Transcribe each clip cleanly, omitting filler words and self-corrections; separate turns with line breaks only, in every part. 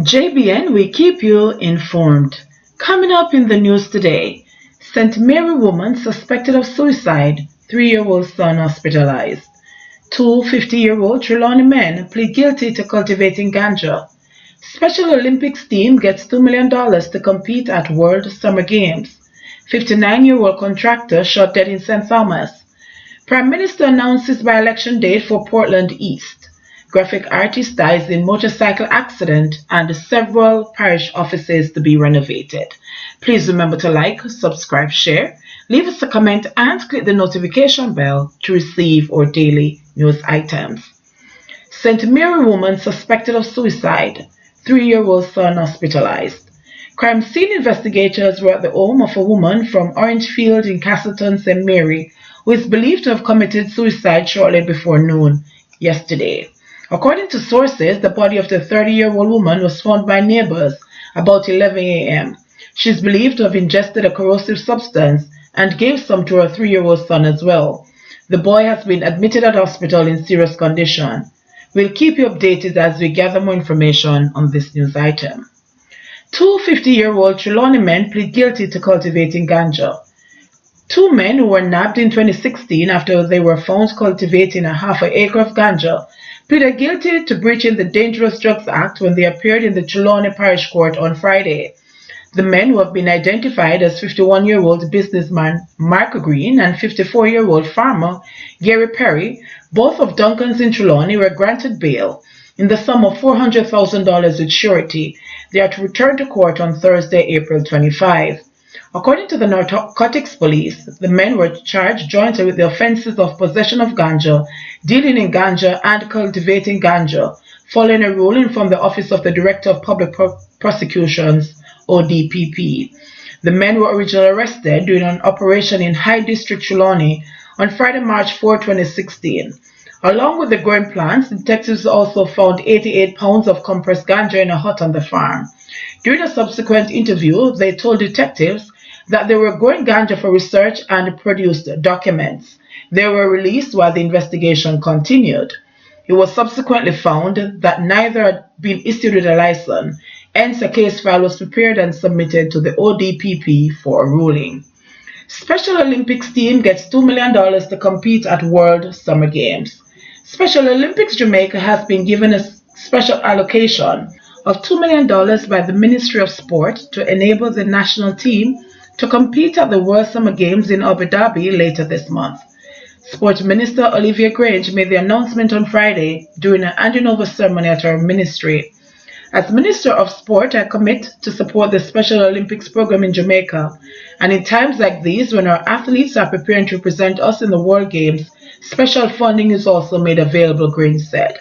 JBN, we keep you informed. Coming up in the news today, St. Mary woman suspected of suicide, 3-year-old son hospitalized. Two 50-year-old Trelawney men plead guilty to cultivating ganja. Special Olympics team gets $2 million to compete at World Summer Games. 59-year-old contractor shot dead in St. Thomas. Prime Minister announces by-election date for Portland East. Graphic artist dies in motorcycle accident and several parish offices to be renovated. Please remember to like, subscribe, share, leave us a comment and click the notification bell to receive our daily news items. St. Mary woman suspected of suicide, 3-year-old son hospitalized. Crime scene investigators were at the home of a woman from Orangefield in Castleton, St. Mary, who is believed to have committed suicide shortly before noon yesterday. According to sources, the body of the 30-year-old woman was found by neighbors about 11 a.m. She is believed to have ingested a corrosive substance and gave some to her 3-year-old son as well. The boy has been admitted at hospital in serious condition. We'll keep you updated as we gather more information on this news item. Two 50-year-old Trelawney men plead guilty to cultivating ganja. Two men who were nabbed in 2016 after they were found cultivating a half an acre of ganja pleaded guilty to breaching the Dangerous Drugs Act when they appeared in the Trelawney Parish Court on Friday. The men, who have been identified as 51-year-old businessman Mark Green and 54-year-old farmer Gary Perry, both of Duncan's in Trelawney, were granted bail in the sum of $400,000 with surety. They are to return to court on Thursday, April 25. According to the Narcotics Police, the men were charged jointly with the offenses of possession of ganja, dealing in ganja, and cultivating ganja, following a ruling from the Office of the Director of Public Prosecutions, ODPP. The men were originally arrested during an operation in High District, Trelawney, on Friday, March 4, 2016. Along with the growing plants, detectives also found 88 pounds of compressed ganja in a hut on the farm. During a subsequent interview, they told detectives that they were growing ganja for research and produced documents. They were released while the investigation continued. It was subsequently found that neither had been issued with a license, hence a case file was prepared and submitted to the ODPP for a ruling. Special Olympics team gets $2 million to compete at World Summer Games. Special Olympics Jamaica has been given a special allocation of $2 million by the Ministry of Sport to enable the national team to compete at the World Summer Games in Abu Dhabi later this month. Sport Minister Olivia Grange made the announcement on Friday during an handing over ceremony at her ministry. As Minister of Sport, I commit to support the Special Olympics program in Jamaica, and in times like these when our athletes are preparing to represent us in the World Games, special funding is also made available, Grange said.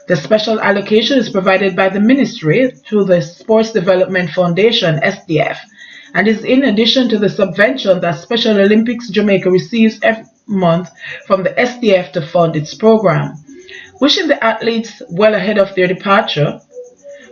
The special allocation is provided by the Ministry through the Sports Development Foundation, SDF, and is in addition to the subvention that Special Olympics Jamaica receives every month from the SDF to fund its program. Wishing the athletes well ahead of their departure,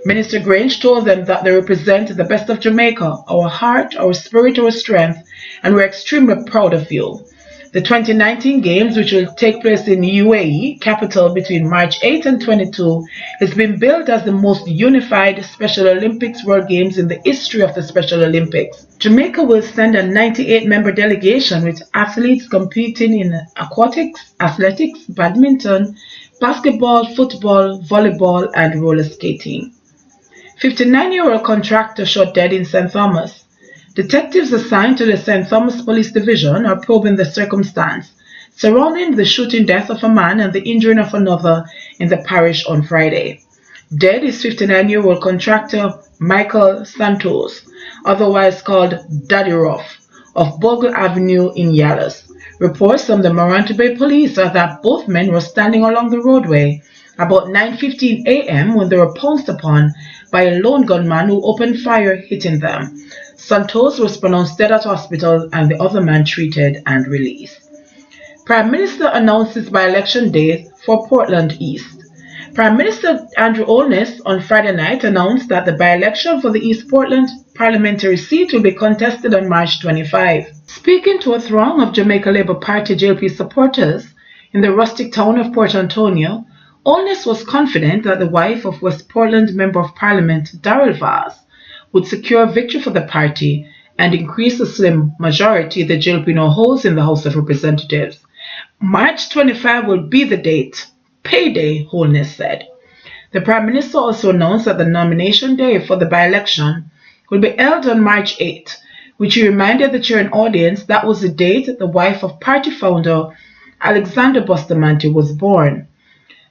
Minister Grange told them that they represent the best of Jamaica, our heart, our spirit, our strength, and we're extremely proud of you. The 2019 Games, which will take place in UAE capital between March 8 and 22, has been billed as the most unified Special Olympics World Games in the history of the Special Olympics. Jamaica will send a 98-member delegation with athletes competing in aquatics, athletics, badminton, basketball, football, volleyball, and roller skating. 59-year-old contractor shot dead in St. Thomas. Detectives assigned to the St. Thomas Police Division are probing the circumstance surrounding the shooting death of a man and the injuring of another in the parish on Friday. Dead is 59-year-old contractor Michael Santos, otherwise called Daddy Ruff, of Bogle Avenue in Yallis. Reports from the Morant Bay Police are that both men were standing along the roadway about 9:15 a.m. when they were pounced upon by a lone gunman who opened fire, hitting them. Santos was pronounced dead at hospital and the other man treated and released. Prime Minister announces by-election date for Portland East. Prime Minister Andrew Holness on Friday night announced that the by-election for the East Portland parliamentary seat will be contested on March 25. Speaking to a throng of Jamaica Labour Party JLP supporters, In the rustic town of Port Antonio, Olness was confident that the wife of West Portland Member of Parliament Darrell Vaz would secure victory for the party and increase the slim majority the JLP now holds in the House of Representatives. March 25 will be the date. Payday, Holness said. The Prime Minister also announced that the nomination day for the by-election will be held on March 8, which he reminded the cheering audience that was the date the wife of party founder Alexander Bustamante was born.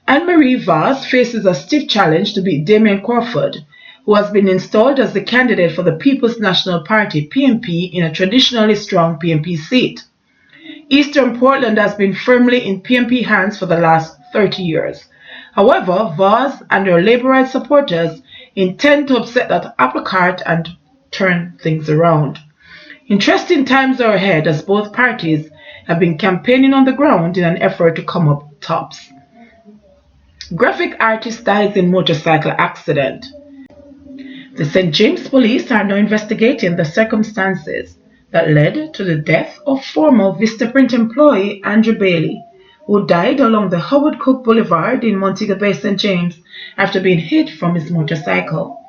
Anne-Marie Vaz faces a stiff challenge to beat Damien Crawford, who has been installed as the candidate for the People's National Party (PNP) in a traditionally strong PNP seat. Eastern Portland has been firmly in PNP hands for the last 30 years. However, Vaz and her Labour Right supporters intend to upset that apple cart and turn things around. Interesting times are ahead as both parties have been campaigning on the ground in an effort to come up tops. Graphic artist dies in motorcycle accident. The St. James Police are now investigating the circumstances that led to the death of former Vistaprint employee Andrew Bailey, who died along the Howard Cook Boulevard in Montego Bay, St. James, after being hit from his motorcycle.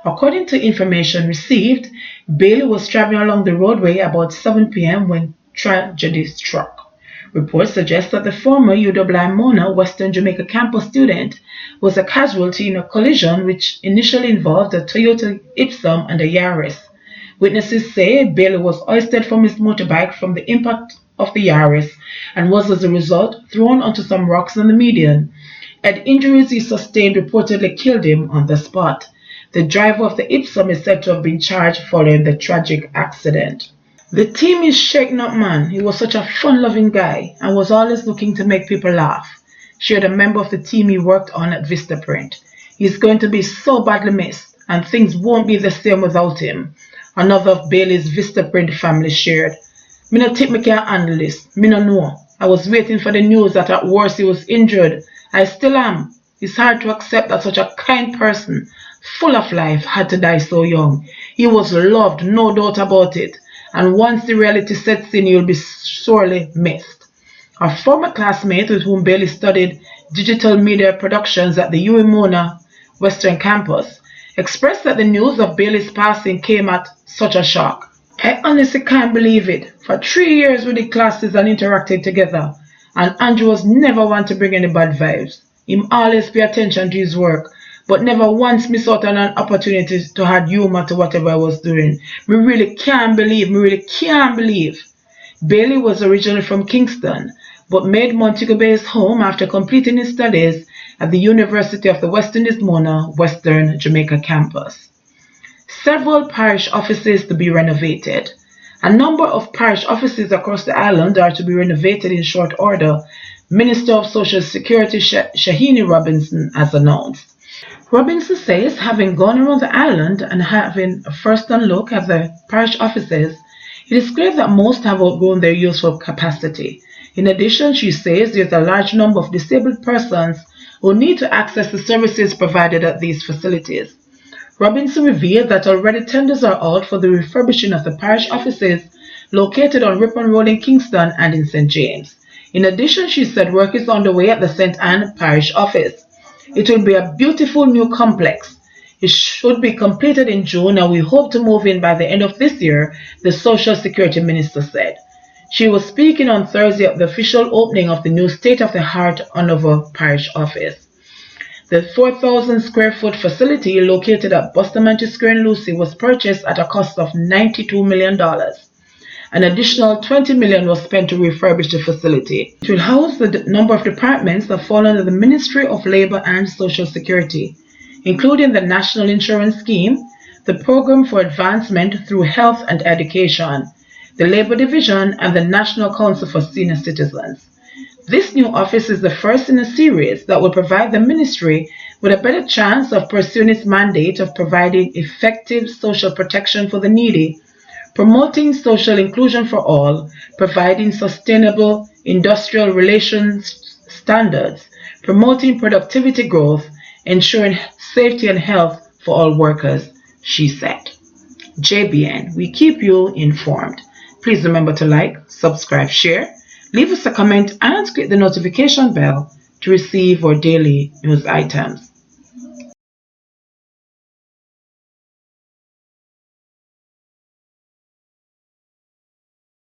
According to information received, Bailey was traveling along the roadway about 7 p.m. when tragedy struck. Reports suggest that the former UWI Mona Western Jamaica campus student was a casualty in a collision which initially involved a Toyota Ipsum and a Yaris. Witnesses say Bailey was hoisted from his motorbike from the impact of the Yaris and was as a result thrown onto some rocks on the median. And injuries he sustained reportedly killed him on the spot. The driver of the Ipsum is said to have been charged following the tragic accident. The team is shaken up, man. He was such a fun-loving guy and was always looking to make people laugh, shared a member of the team he worked on at Vistaprint. He's going to be so badly missed, and things won't be the same without him, another of Bailey's Vistaprint family shared. Me no think me can handle this. Me no know. I was waiting for the news that at worst he was injured. I still am. It's hard to accept that such a kind person, full of life, had to die so young. He was loved, no doubt about it. And once the reality sets in, you'll be sorely missed. A former classmate with whom Bailey studied digital media productions at the UWI Western Campus expressed that the news of Bailey's passing came at such a shock. I honestly can't believe it. For 3 years we did classes and interacted together, and Andrew was never one to bring any bad vibes. Him always pay attention to his work, but never once miss out on an opportunity to add humor to whatever I was doing. Me really can't believe. Bailey was originally from Kingston, but made Montego Bay his home after completing his studies at the University of the West Indies Mona Western Jamaica campus. Several parish offices to be renovated. A number of parish offices across the island are to be renovated in short order, Minister of Social Security Shahini Robinson has announced. Robinson says, having gone around the island and having a first-hand look at the parish offices, it is clear that most have outgrown their useful capacity. In addition, she says there's a large number of disabled persons who need to access the services provided at these facilities. Robinson revealed that already tenders are out for the refurbishing of the parish offices located on Ripon Road in Kingston and in St. James. In addition, she said work is underway at the St. Anne Parish Office. It will be a beautiful new complex. It should be completed in June and we hope to move in by the end of this year, the Social Security Minister said. She was speaking on Thursday at the official opening of the new state-of-the-art Hanover Parish Office. The 4,000 square foot facility located at Bustamante Square in Lucy was purchased at a cost of $92 million. An additional $20 million was spent to refurbish the facility. It will house the number of departments that fall under the Ministry of Labour and Social Security, including the National Insurance Scheme, the Program for Advancement through Health and Education, the Labour Division, and the National Council for Senior Citizens. This new office is the first in a series that will provide the ministry with a better chance of pursuing its mandate of providing effective social protection for the needy, promoting social inclusion for all, providing sustainable industrial relations standards, promoting productivity growth, ensuring safety and health for all workers, she said. JBN, we keep you informed. Please remember to like, subscribe, share. Leave us a comment and click the notification bell to receive our daily news items.